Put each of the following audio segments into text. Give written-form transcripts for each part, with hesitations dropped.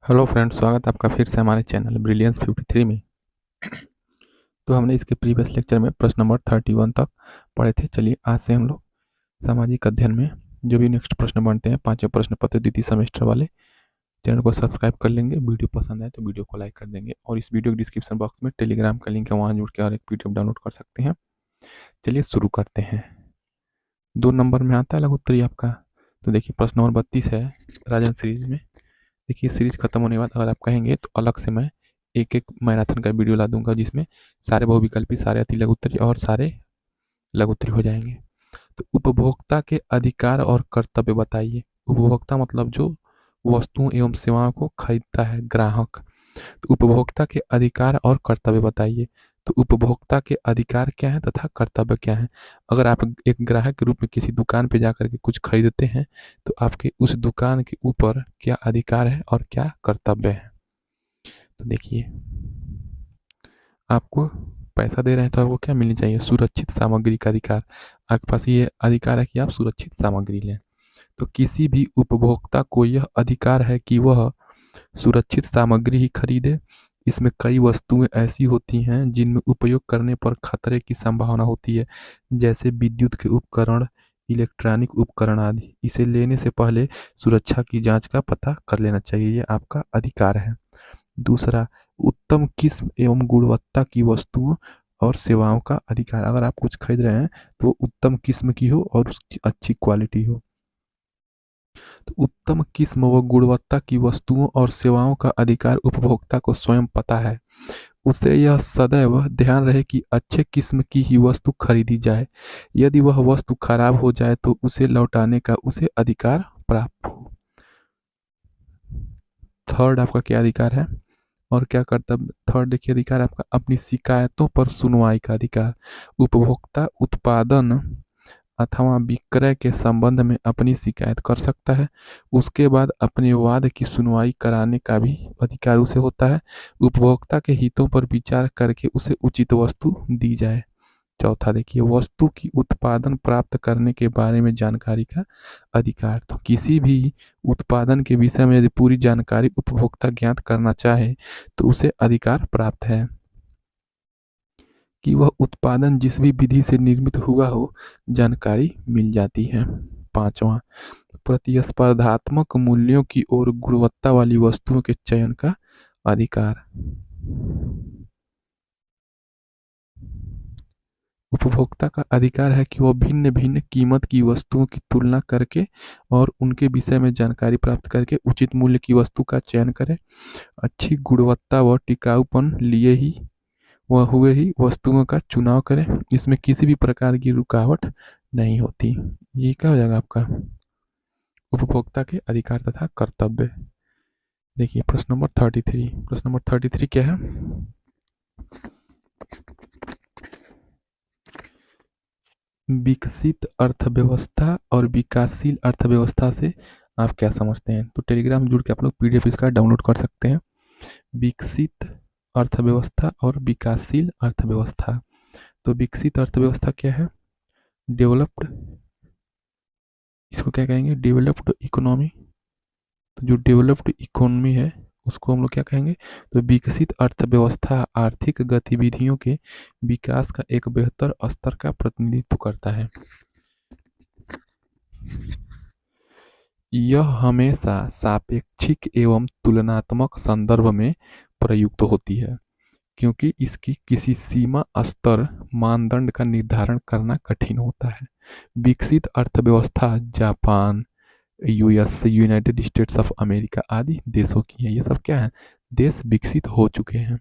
Hello friends, स्वागत है आपका फिर से हमारे चैनल ब्रिलियंस 53 में। तो हमने इसके प्रीवियस लेक्चर में प्रश्न नंबर 31 तक पढ़े थे। चलिए आज से हम लोग सामाजिक अध्ययन में जो भी नेक्स्ट प्रश्न बनते हैं, पांचों प्रश्न पत्र द्वितीय सेमेस्टर वाले, चैनल को सब्सक्राइब कर लेंगे। वीडियो पसंद आए तो वीडियो को लाइक कर देंगे और इस वीडियो के डिस्क्रिप्शन बॉक्स में टेलीग्राम का लिंक है, वहाँ जुड़ के हर एक पीडीएफ डाउनलोड कर सकते हैं। चलिए शुरू करते हैं। 2 नंबर में आता है लघु उत्तरीय आपका। तो देखिए प्रश्न नंबर 32 है राजन सीरीज में। देखिए सीरीज खत्म होने के बाद अगर आप कहेंगे तो अलग से मैं एक एक मैराथन का वीडियो ला दूंगा, जिसमें सारे बहुविकल्पी, सारे अति लघु उत्तरीय और सारे लघु उत्तरीय हो जाएंगे। तो उपभोक्ता के अधिकार और कर्तव्य बताइए। उपभोक्ता मतलब जो वस्तुओं एवं सेवाओं को खरीदता है, ग्राहक। तो उपभोक्ता के अधिकार और कर्तव्य बताइए। तो उपभोक्ता के अधिकार क्या है तथा कर्तव्य क्या है। अगर आप एक ग्राहक के रूप में किसी दुकान पे जाकर के कुछ खरीदते हैं तो आपके उस दुकान के ऊपर क्या अधिकार है और क्या कर्तव्य है। तो देखिए, आपको पैसा दे रहे हैं तो आपको क्या मिलनी चाहिए? सुरक्षित सामग्री का अधिकार। आपके पास ये अधिकार है कि आप सुरक्षित सामग्री लें। तो किसी भी उपभोक्ता को यह अधिकार है कि वह सुरक्षित सामग्री ही खरीदे। इसमें कई वस्तुएं ऐसी होती हैं जिनमें उपयोग करने पर खतरे की संभावना होती है, जैसे विद्युत के उपकरण, इलेक्ट्रॉनिक उपकरण आदि। इसे लेने से पहले सुरक्षा की जांच का पता कर लेना चाहिए, ये आपका अधिकार है। दूसरा, उत्तम किस्म एवं गुणवत्ता की वस्तुओं और सेवाओं का अधिकार। अगर आप कुछ खरीद रहे हैं तो वो उत्तम किस्म की हो और उसकी अच्छी क्वालिटी हो। तो उत्तम किस्म व गुणवत्ता की वस्तुओं और सेवाओं का अधिकार उपभोक्ता को स्वयं पता है। उसे यह सदैव ध्यान रहे कि अच्छे किस्म की ही वस्तु खरीदी जाए। यदि वह वस्तु खराब हो जाए तो उसे लौटाने का उसे अधिकार प्राप्त हो। थर्ड, आपका क्या अधिकार है और क्या कर्तव्य? थर्ड देखिए, अधिकार आपका अपनी शिकायतों पर सुनवाई का अधिकार। उपभोक्ता उत्पादन अथवा विक्रय के संबंध में अपनी शिकायत कर सकता है। उसके बाद अपने वाद की सुनवाई कराने का भी अधिकार उसे होता है। उपभोक्ता के हितों पर विचार करके उसे उचित वस्तु दी जाए। चौथा देखिए, वस्तु की उत्पादन प्राप्त करने के बारे में जानकारी का अधिकार। तो किसी भी उत्पादन के विषय में यदि पूरी जानकारी उपभोक्ता ज्ञात करना चाहे तो उसे अधिकार प्राप्त है कि वह उत्पादन जिस भी विधि से निर्मित हुआ हो, जानकारी मिल जाती है। पांचवा, प्रतिस्पर्धात्मक मूल्यों की ओर गुणवत्ता वाली वस्तुओं के चयन का अधिकार। उपभोक्ता का अधिकार है कि वह भिन्न भिन्न कीमत की वस्तुओं की तुलना करके और उनके विषय में जानकारी प्राप्त करके उचित मूल्य की वस्तु का चयन करे। अच्छी गुणवत्ता व टिकाऊपन लिए ही वह हुए ही वस्तुओं का चुनाव करें। इसमें किसी भी प्रकार की रुकावट नहीं होती। ये क्या हो जाएगा आपका उपभोक्ता के अधिकार तथा कर्तव्य। देखिए प्रश्न नंबर 33। प्रश्न नंबर 33 क्या है? विकसित अर्थव्यवस्था और विकासशील अर्थव्यवस्था से आप क्या समझते हैं? तो टेलीग्राम जुड़ के आप लोग पीडीएफ इसका डाउनलोड कर सकते हैं। विकसित अर्थव्यवस्था और विकासशील अर्थव्यवस्था। तो विकसित अर्थव्यवस्था क्या है? डेवलप्ड, इसको क्या कहेंगे? Developed economy. तो जो डेवलप्ड इकोनॉमी है उसको हम लोग क्या कहेंगे? तो विकसित अर्थव्यवस्था आर्थिक गतिविधियों के विकास का एक बेहतर स्तर का प्रतिनिधित्व करता है। यह हमेशा सापेक्षिक एवं तुलनात्मक संदर्भ में प्रयुक्त होती है, क्योंकि इसकी किसी सीमा स्तर मानदंड का निर्धारण करना कठिन होता है। विकसित अर्थव्यवस्था Japan, US, United states of America आदि देशों की है। ये सब क्या है? देश विकसित हो चुके हैं।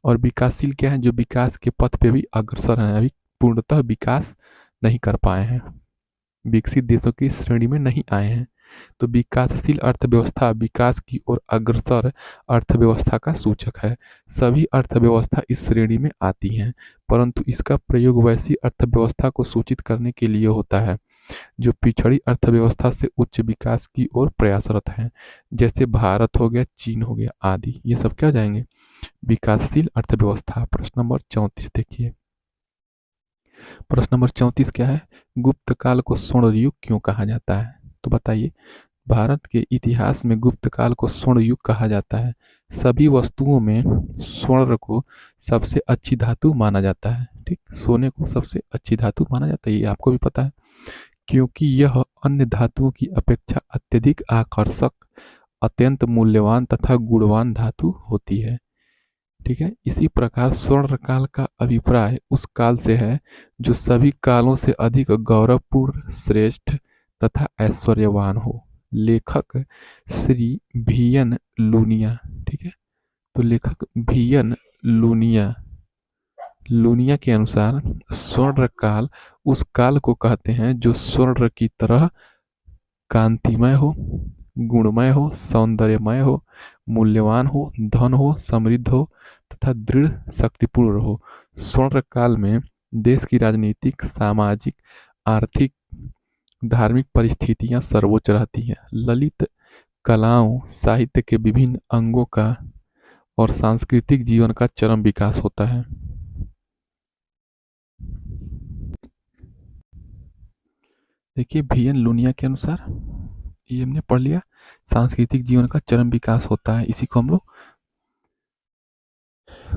और विकासशील क्या है? जो विकास के पथ पे भी अग्रसर हैं, अभी पूर्णतः विकास नहीं कर पाए हैं, विकसित देशों की श्रेणी में नहीं आए हैं। तो विकासशील अर्थव्यवस्था विकास की ओर अग्रसर अर्थव्यवस्था का सूचक है। सभी अर्थव्यवस्था इस श्रेणी में आती हैं, परंतु इसका प्रयोग वैसी अर्थव्यवस्था को सूचित करने के लिए होता है जो पिछड़ी अर्थव्यवस्था से उच्च विकास की ओर प्रयासरत हैं, जैसे भारत हो गया, चीन हो गया आदि। ये सब क्या जाएंगे? विकासशील अर्थव्यवस्था। प्रश्न नंबर 34 देखिए। प्रश्न नंबर 34 क्या है? गुप्त काल को स्वर्ण युग क्यों कहा जाता है? तो बताइए। भारत के इतिहास में गुप्त काल को स्वर्ण युग कहा जाता है। सभी वस्तुओं में स्वर्ण को सबसे अच्छी धातु माना जाता है। ठीक, सोने को सबसे अच्छी धातु माना जाता है, ये आपको भी पता है, क्योंकि यह अन्य धातुओं की अपेक्षा अत्यधिक आकर्षक, अत्यंत मूल्यवान तथा गुणवान धातु होती है। ठीक है, इसी प्रकार स्वर्ण काल का अभिप्राय उस काल से है जो सभी कालों से अधिक गौरवपूर्ण, श्रेष्ठ तथा ऐश्वर्यवान हो। लेखक श्री वीएन लूनिया। ठीक है, तो लेखक वीएन लूनिया लूनिया के अनुसार स्वर्ण काल उस काल को कहते हैं जो स्वर्ण की तरह कांतिमय हो, गुणमय हो, सौंदर्यमय हो, मूल्यवान हो, धन हो, समृद्ध हो तथा दृढ़ शक्तिपूर्ण हो। स्वर्ण काल में देश की राजनीतिक, सामाजिक, आर्थिक, धार्मिक परिस्थितियां सर्वोच्च रहती हैं। ललित कलाओं, साहित्य के विभिन्न अंगों का और सांस्कृतिक जीवन का चरम विकास होता है। देखिए, वीएन लूनिया के अनुसार ये हमने पढ़ लिया, सांस्कृतिक जीवन का चरम विकास होता है। इसी को हम लोग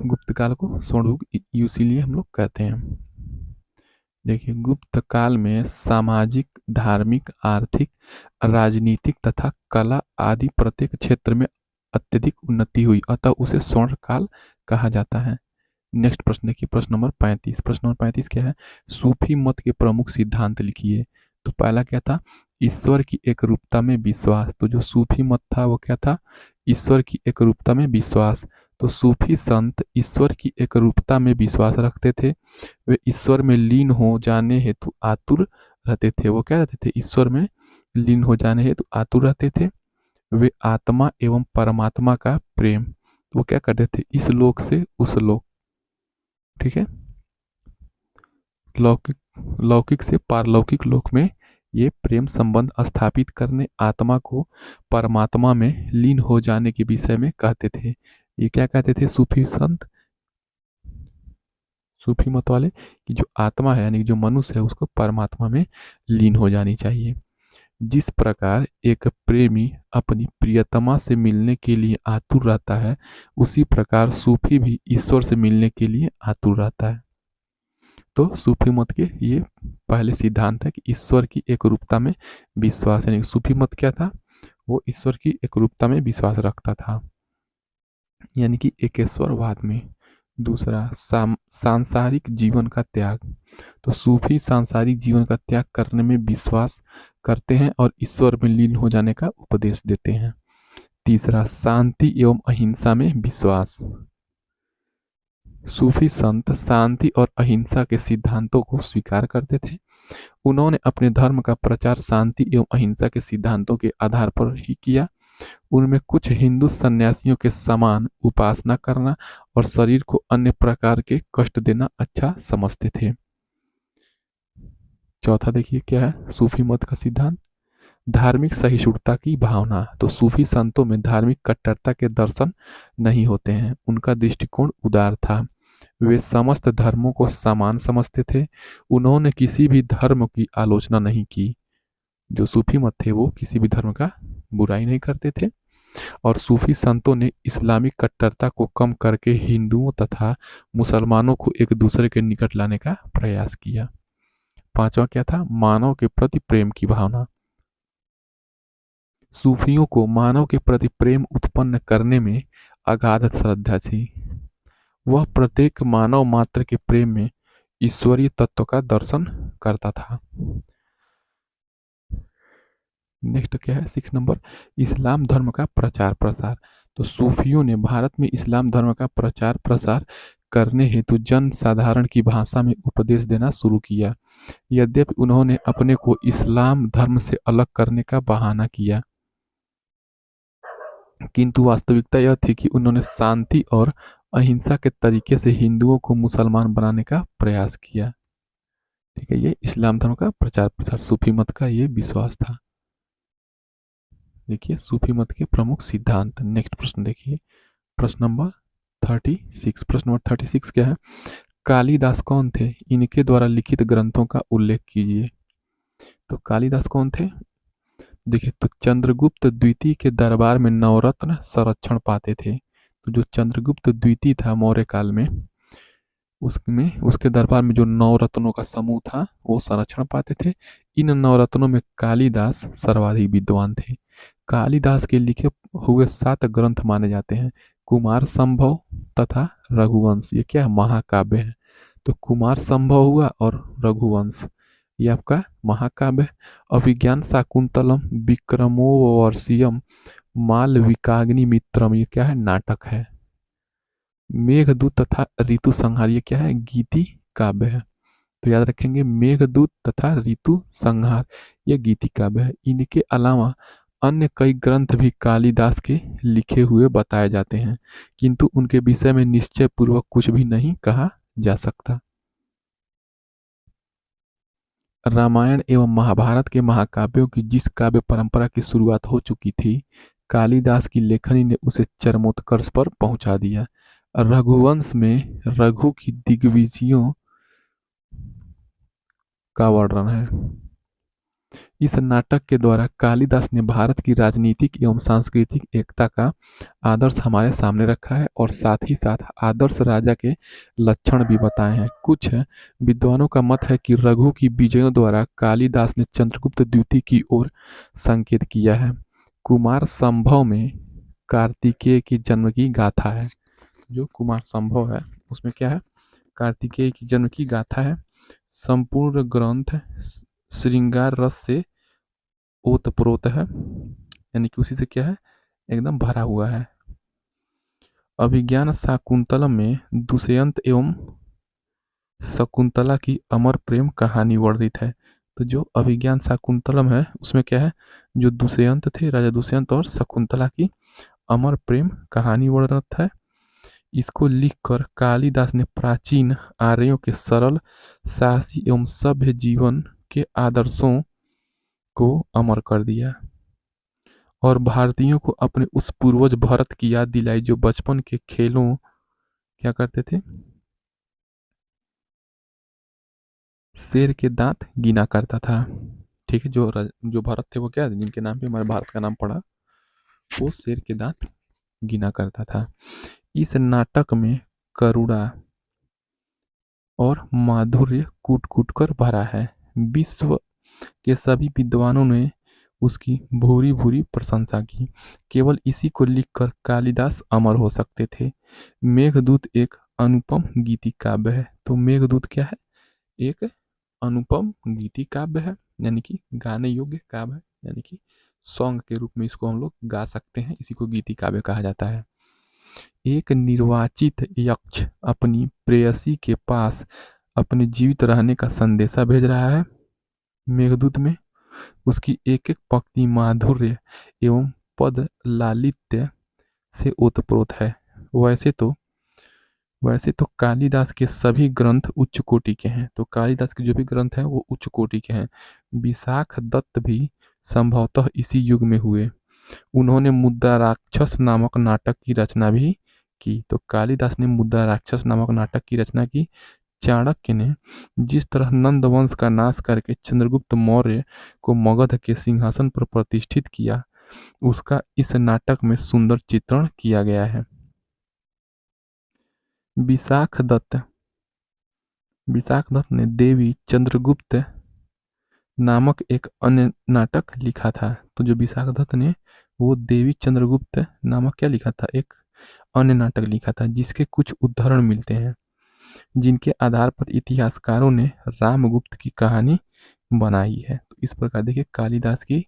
गुप्त काल को स्वर्ण युग इसीलिए हम लोग कहते हैं। देखिए, गुप्त काल में सामाजिक, धार्मिक, आर्थिक, राजनीतिक तथा कला आदि प्रत्येक क्षेत्र में अत्यधिक उन्नति हुई, अतः उसे स्वर्ण काल कहा जाता है। नेक्स्ट प्रश्न देखिए, प्रश्न नंबर 35। प्रश्न नंबर 35 क्या है? सूफी मत के प्रमुख सिद्धांत लिखिए। तो पहला क्या था? ईश्वर की एक रूपता में विश्वास। तो जो सूफी मत था वो क्या था? ईश्वर की एक रूपता में विश्वास। तो सूफी संत ईश्वर की एक रूपता में विश्वास रखते थे। वे ईश्वर में लीन हो जाने हेतु आतुर रहते थे। वो क्या रहते थे? ईश्वर में लीन हो जाने हेतु आतुर रहते थे। वे आत्मा एवं परमात्मा का प्रेम, वो क्या करते थे? इस लोक से उस लोक, ठीक है, लौकिक लौकिक से पारलौकिक लोक में ये प्रेम संबंध स्थापित करने, आत्मा को परमात्मा में लीन हो जाने के विषय में कहते थे। ये क्या कहते थे सूफी संत, सूफी मत वाले, कि जो आत्मा है यानी जो मनुष्य है उसको परमात्मा में लीन हो जानी चाहिए। जिस प्रकार एक प्रेमी अपनी प्रियतमा से मिलने के लिए आतुर रहता है, उसी प्रकार सूफी भी ईश्वर से मिलने के लिए आतुर रहता है। तो सूफी मत के ये पहले सिद्धांत है कि ईश्वर की एक रूपता में विश्वास, यानी सूफी मत क्या था? वो ईश्वर की एक रूपता में विश्वास रखता था, यानी कि एकेश्वरवाद में। दूसरा, सांसारिक जीवन का त्याग। तो सूफी सांसारिक जीवन का त्याग करने में विश्वास करते हैं और ईश्वर में लीन हो जाने का उपदेश देते हैं। तीसरा, शांति एवं अहिंसा में विश्वास। सूफी संत शांति और अहिंसा के सिद्धांतों को स्वीकार करते थे। उन्होंने अपने धर्म का प्रचार शांति एवं अहिंसा के सिद्धांतों के आधार पर ही किया। उनमें कुछ हिंदू सन्यासियों के समान उपासना करना और शरीर को अन्य प्रकार के कष्ट देना अच्छा समझते थे। चौथा देखिए क्या है सूफी मत का सिद्धांत? धार्मिक सहिष्णुता की भावना। तो सूफी संतों में धार्मिक कट्टरता के दर्शन नहीं होते हैं। उनका दृष्टिकोण उदार था। वे समस्त धर्मों को समान समझते थे। उन्होंने किसी भी धर्म की आलोचना नहीं की। जो सूफी मत थे वो किसी भी धर्म का बुराई नहीं करते थे। और सूफी संतों ने इस्लामिक कट्टरता को कम करके हिंदुओं तथा मुसलमानों को एक दूसरे के निकट लाने का प्रयास किया। पांचवा क्या था? मानव के प्रति प्रेम की भावना। सूफियों को मानव के प्रति प्रेम उत्पन्न करने में अगाध श्रद्धा थी। वह प्रत्येक मानव मात्र के प्रेम में ईश्वरीय तत्व का दर्शन करता था। नेक्स्ट क्या है 6 नंबर? इस्लाम धर्म का प्रचार प्रसार। तो सूफियों ने भारत में इस्लाम धर्म का प्रचार प्रसार करने हेतु जन साधारण की भाषा में उपदेश देना शुरू किया। यद्यपि उन्होंने अपने को इस्लाम धर्म से अलग करने का बहाना किया, किंतु वास्तविकता यह थी कि उन्होंने शांति और अहिंसा के तरीके से हिंदुओं को मुसलमान बनाने का प्रयास किया। ठीक है, ये इस्लाम धर्म का प्रचार प्रसार सूफी मत का ये विश्वास था। देखिए सूफी मत के प्रमुख सिद्धांत। नेक्स्ट प्रश्न देखिए, प्रश्न नंबर 36। प्रश्न नंबर 36 क्या है? कालिदास कौन थे? इनके द्वारा लिखित ग्रंथों का उल्लेख कीजिए। तो कालिदास कौन थे? देखिए, तो चंद्रगुप्त द्वितीय के दरबार में नवरत्न संरक्षण पाते थे। तो जो चंद्रगुप्त द्वितीय था मौर्य काल में, उसमें उसके दरबार में जो नवरत्नों का समूह था वो संरक्षण पाते थे। इन नवरत्नों में कालिदास सर्वाधिक विद्वान थे। कालिदास के लिखे हुए 7 ग्रंथ माने जाते हैं: कुमार संभव तथा रघुवंश। ये क्या है? महाकाव्य है। तो कुमार संभव हुआ और रघुवंश, ये आपका महाकाव्य है। अभिज्ञान शाकुंतलम, विक्रमोर्वशीयम, मालविकाग्नि मित्रम, ये क्या है? नाटक है। मेघदूत तथा ऋतु संहार, ये क्या है? गीति काव्य है। तो याद रखेंगे, मेघदूत तथा ऋतु संहार ये गीति काव्य है। इनके अलावा अन्य कई ग्रंथ भी कालिदास के लिखे हुए बताए जाते हैं, किंतु उनके विषय में निश्चय पूर्वक कुछ भी नहीं कहा जा सकता। रामायण एवं महाभारत के महाकाव्यों की जिस काव्य परंपरा की शुरुआत हो चुकी थी, कालिदास की लेखनी ने उसे चरमोत्कर्ष पर पहुंचा दिया। रघुवंश में रघु की दिग्विजयों का वर्णन है। इस नाटक के द्वारा कालिदास ने भारत की राजनीतिक एवं सांस्कृतिक एकता का आदर्श हमारे सामने रखा है और साथ ही साथ आदर्श राजा के लक्षण भी बताए हैं। कुछ विद्वानों का मत है कि रघु की विजयों द्वारा कालिदास ने चंद्रगुप्त द्वितीय की ओर संकेत किया है। कुमार संभव में कार्तिकेय की जन्म की गाथा है। जो कुमार संभव है उसमें क्या है? कार्तिकेय की जन्म की गाथा है। संपूर्ण ग्रंथ श्रृंगार रस से ओतप्रोत है, यानी कि उसी से क्या है? एकदम भरा हुआ है। अभिज्ञान शाकुंतलम में दुष्यंत एवं शकुंतला की अमर प्रेम कहानी वर्णित है। तो जो अभिज्ञान शाकुंतलम है उसमें क्या है? जो दुष्यंत थे, राजा दुष्यंत और शकुंतला की अमर प्रेम कहानी वर्णित है। इसको लिखकर कालिदास ने प्राचीन आर्यों के सरल, साहसी एवं सभ्य जीवन के आदर्शों को अमर कर दिया और भारतीयों को अपने उस पूर्वज भरत की याद दिलाई जो बचपन के खेलों क्या करते थे? शेर के दांत गिना करता था। ठीक है, जो भरत थे वो क्या, जिनके नाम पे हमारे भारत का नाम पड़ा, वो शेर के दांत गिना करता था। इस नाटक में करुणा और माधुर्य कूट कूट कर भरा है। विश्व के सभी विद्वानों ने उसकी भूरी भूरी प्रशंसा की। केवल इसी को लिखकर कालिदास अमर हो सकते थे। मेघदूत एक अनुपम गीति काव्य है। तो मेघदूत क्या है? एक अनुपम गीति काव्य है, यानी कि गाने योग्य काव्य है, यानी कि सॉन्ग के रूप में इसको हम लोग गा सकते हैं। इसी को गीति काव्य कहा जाता है। एक निर्वाचित यक्ष अपनी प्रेयसी के पास अपने जीवित रहने का संदेशा भेज रहा है। मेघदूत में उसकी एक एक पंक्ति माधुर्य एवं पद लालित्य से ओतप्रोत है। वैसे तो कालिदास के सभी ग्रंथ उच्च कोटि के हैं। तो कालिदास के जो भी ग्रंथ हैं वो उच्च कोटि के हैं। विशाख दत्त भी संभवतः इसी युग में हुए। उन्होंने मुद्रा राक्षस नामक नाटक की रचना भी की। तो कालिदास ने मुद्रा राक्षस नामक नाटक की रचना की। चाणक्य ने जिस तरह नंद वंश का नाश करके चंद्रगुप्त मौर्य को मगध के सिंहासन पर प्रतिष्ठित किया, उसका इस नाटक में सुंदर चित्रण किया गया है। विशाख दत्त ने देवी चंद्रगुप्त नामक एक अन्य नाटक लिखा था। तो जो विशाख दत्त ने वो देवी चंद्रगुप्त नामक क्या लिखा था? एक अन्य नाटक लिखा था, जिसके कुछ उदाहरण मिलते हैं, जिनके आधार पर इतिहासकारों ने रामगुप्त की कहानी बनाई है। तो इस प्रकार देखिए कालिदास की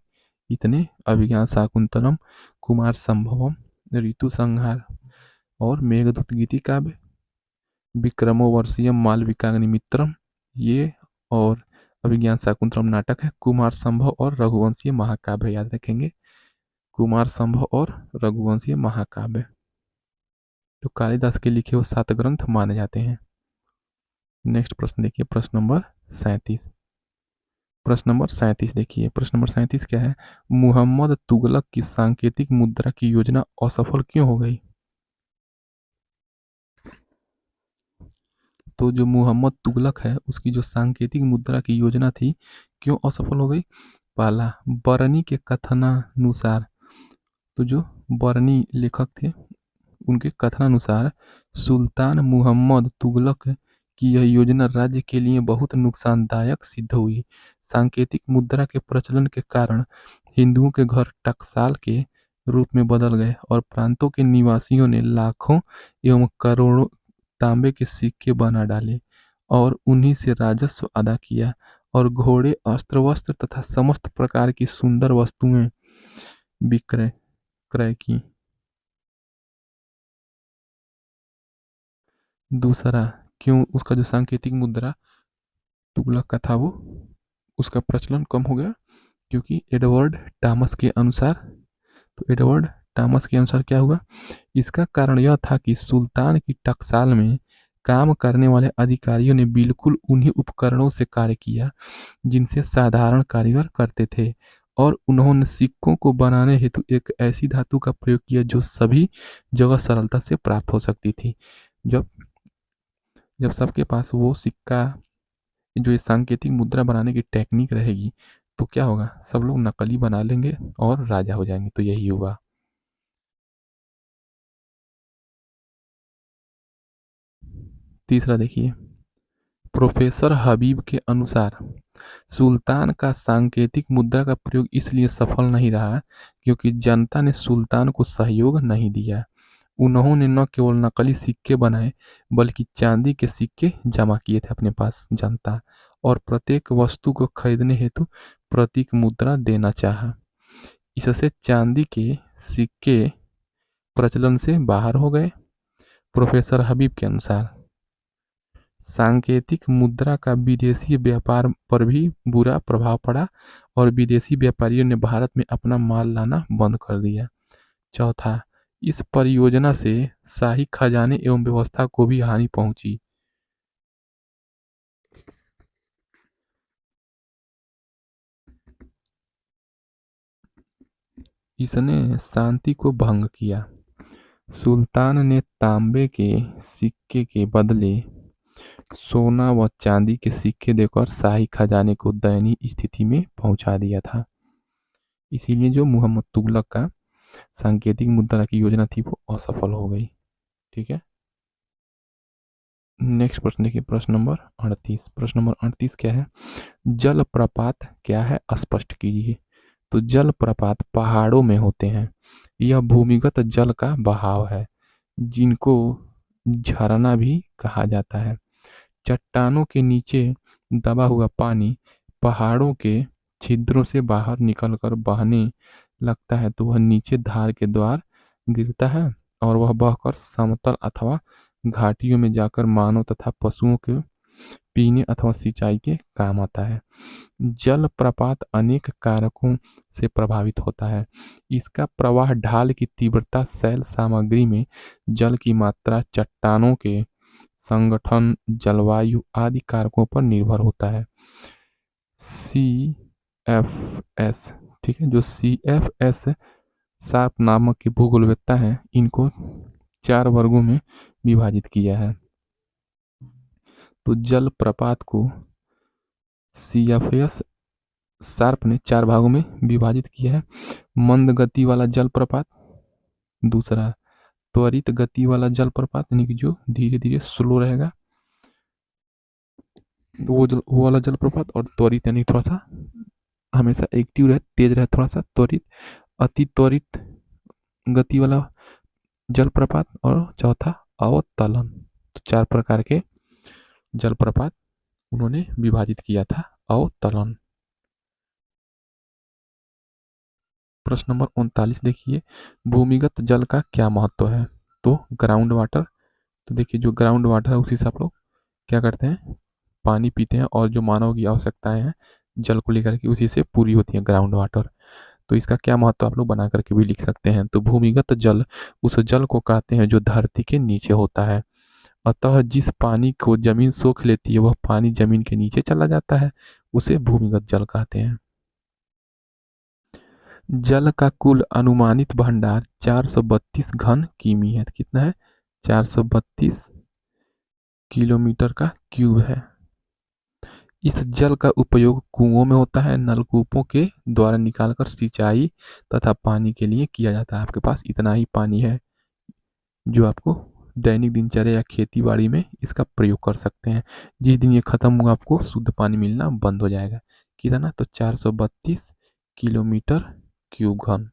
इतने अभिज्ञान शाकुंतलम, कुमार संभवम, ऋतु संहार और मेघदूत गीति काव्य, विक्रमोर्वशीयम मालविकाग्निमित्रम, ये और अभिज्ञान शाकुंतलम नाटक है। कुमार संभव और रघुवंशीय महाकाव्य याद रखेंगे, कुमार संभव और रघुवंशीय महाकाव्य तो कालिदास के लिखे हुए 7 ग्रंथ माने जाते हैं। नेक्स्ट प्रश्न देखिए, प्रश्न नंबर 37। देखिए, प्रश्न नंबर 37 क्या है? मुहम्मद तुगलक की सांकेतिक मुद्रा की योजना असफल क्यों हो गई? तो जो मुहम्मद तुगलक है उसकी जो सांकेतिक मुद्रा की योजना थी, क्यों असफल हो गई? पहला, बरनी के कथनानुसार, तो जो बरनी लेखक थे उनके कथनानुसार सुल्तान मुहम्मद तुगलक की यह योजना राज्य के लिए बहुत नुकसानदायक सिद्ध हुई। सांकेतिक मुद्रा के प्रचलन के कारण हिंदुओं के घर टकसाल के रूप में बदल गए और प्रांतों के निवासियों ने लाखों एवं करोड़ों तांबे के सिक्के बना डाले और उन्हीं से राजस्व अदा किया और घोड़े, अस्त्र वस्त्र तथा समस्त प्रकार की सुंदर वस्तुएं विक्रय क्रय की। दूसरा, क्यों उसका जो सांकेतिक मुद्रा तुगलक का था वो उसका प्रचलन कम हो गया? क्योंकि एडवर्ड टॉमस के अनुसार, तो एडवर्ड टॉमस के अनुसार क्या हुआ? इसका कारण यह था कि सुल्तान की टकसाल में काम करने वाले अधिकारियों ने बिल्कुल उन्हीं उपकरणों से कार्य किया जिनसे साधारण कारीगर करते थे और उन्होंने सिक्कों को बनाने हेतु एक ऐसी धातु का प्रयोग किया जो सभी जगह सरलता से प्राप्त हो सकती थी। जब जब सबके पास वो सिक्का, जो ये सांकेतिक मुद्रा बनाने की टेक्निक रहेगी, तो क्या होगा? सब लोग नकली बना लेंगे और राजा हो जाएंगे। तो यही हुआ। तीसरा देखिए, प्रोफेसर हबीब के अनुसार सुल्तान का सांकेतिक मुद्रा का प्रयोग इसलिए सफल नहीं रहा क्योंकि जनता ने सुल्तान को सहयोग नहीं दिया। उन्होंने न केवल नकली सिक्के बनाए बल्कि चांदी के सिक्के जमा किए थे अपने पास जनता, और प्रत्येक वस्तु को खरीदने हेतु प्रतीक मुद्रा देना चाहा। इससे चांदी के सिक्के प्रचलन से बाहर हो गए। प्रोफेसर हबीब के अनुसार सांकेतिक मुद्रा का विदेशी व्यापार पर भी बुरा प्रभाव पड़ा और विदेशी व्यापारियों ने भारत में अपना माल लाना बंद कर दिया। चौथा, इस परियोजना से शाही खजाने एवं व्यवस्था को भी हानि पहुंची। इसने शांति को भंग किया। सुल्तान ने तांबे के सिक्के के बदले सोना व चांदी के सिक्के देकर शाही खजाने को दयनीय स्थिति में पहुंचा दिया था। इसीलिए जो मुहम्मद तुगलक का सांकेतिक मुद्रा की योजना थी वो असफल हो गई। ठीक है। नेक्स्ट प्रश्न देखिए, प्रश्न नंबर 38। प्रश्न नंबर 38 क्या है? जल प्रपात क्या है, स्पष्ट कीजिए। तो जल प्रपात पहाड़ों में होते हैं। यह भूमिगत जल का बहाव है जिनको झरना भी कहा जाता है। चट्टानों के नीचे दबा हुआ पानी पहाड़ों के छिद्रों से बाहर निकलकर बहने लगता है तो वह नीचे धार के द्वार गिरता है और वह बहकर समतल अथवा घाटियों में जाकर मानव तथा पशुओं के पीने अथवा सिंचाई के काम आता है। जल प्रपात अनेक कारकों से प्रभावित होता है। इसका प्रवाह, ढाल की तीव्रता, शैल सामग्री में जल की मात्रा, चट्टानों के संगठन, जलवायु आदि कारकों पर निर्भर होता है। CFS, ठीक है, जो CFS शार्प नामक के भूगोलवेत्ता हैं, इनको 4 वर्गों में विभाजित किया है। तो जल प्रपात को CFS शार्प ने 4 भागों में विभाजित किया है। मंद गति वाला जलप्रपात, दूसरा त्वरित गति वाला जलप्रपात यानी कि जो धीरे धीरे स्लो रहेगा वो वाला जलप्रपात, और त्वरित यानी थोड़ा सा हमेशा एक्टिव रहे, तेज रहे थोड़ा सा, त्वरित, अति त्वरित गति वाला जलप्रपात, और चौथा अवतलन। तो 4 प्रकार के जलप्रपात उन्होंने विभाजित किया था। अवतलन। प्रश्न नंबर 39 देखिए, भूमिगत जल का क्या महत्व है? तो ग्राउंड वाटर। तो देखिए, जो ग्राउंड वाटर है उसी से आप लोग क्या करते हैं, पानी पीते हैं, और जो मानव की आवश्यकताएं हैं जल को लेकर के उसी से पूरी होती है, ग्राउंड वाटर। तो इसका क्या महत्व आप लोग बना करके भी लिख सकते हैं। तो भूमिगत जल उस जल को कहते हैं जो धरती के नीचे होता है। अतः जिस पानी को जमीन सोख लेती है वह पानी जमीन के नीचे चला जाता है, उसे भूमिगत जल कहते हैं। जल का कुल अनुमानित भंडार 432 घन किमी है। कितना है? 432 किलोमीटर का क्यूब है। इस जल का उपयोग कुओं में होता है, नलकूपों के द्वारा निकालकर सिंचाई तथा पानी के लिए किया जाता है। आपके पास इतना ही पानी है जो आपको दैनिक दिनचर्या या खेती बाड़ी में इसका प्रयोग कर सकते हैं। जिस दिन ये खत्म हुआ आपको शुद्ध पानी मिलना बंद हो जाएगा। कितना? तो 432 किलोमीटर क्यूब घन।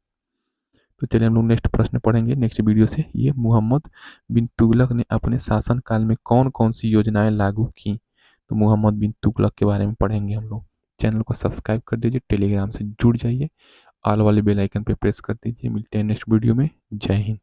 तो चलिए हम लोग नेक्स्ट प्रश्न पढ़ेंगे नेक्स्ट वीडियो से। ये मोहम्मद बिन तुगलक ने अपने शासनकाल में कौन कौन सी योजनाएं लागू की? तो मोहम्मद बिन तुगलक के बारे में पढ़ेंगे हम लोग। चैनल को सब्सक्राइब कर दीजिए, टेलीग्राम से जुड़ जाइए, ऑल वाले बेल आइकन पे प्रेस कर दीजिए। मिलते हैं नेक्स्ट वीडियो में। जय हिंद।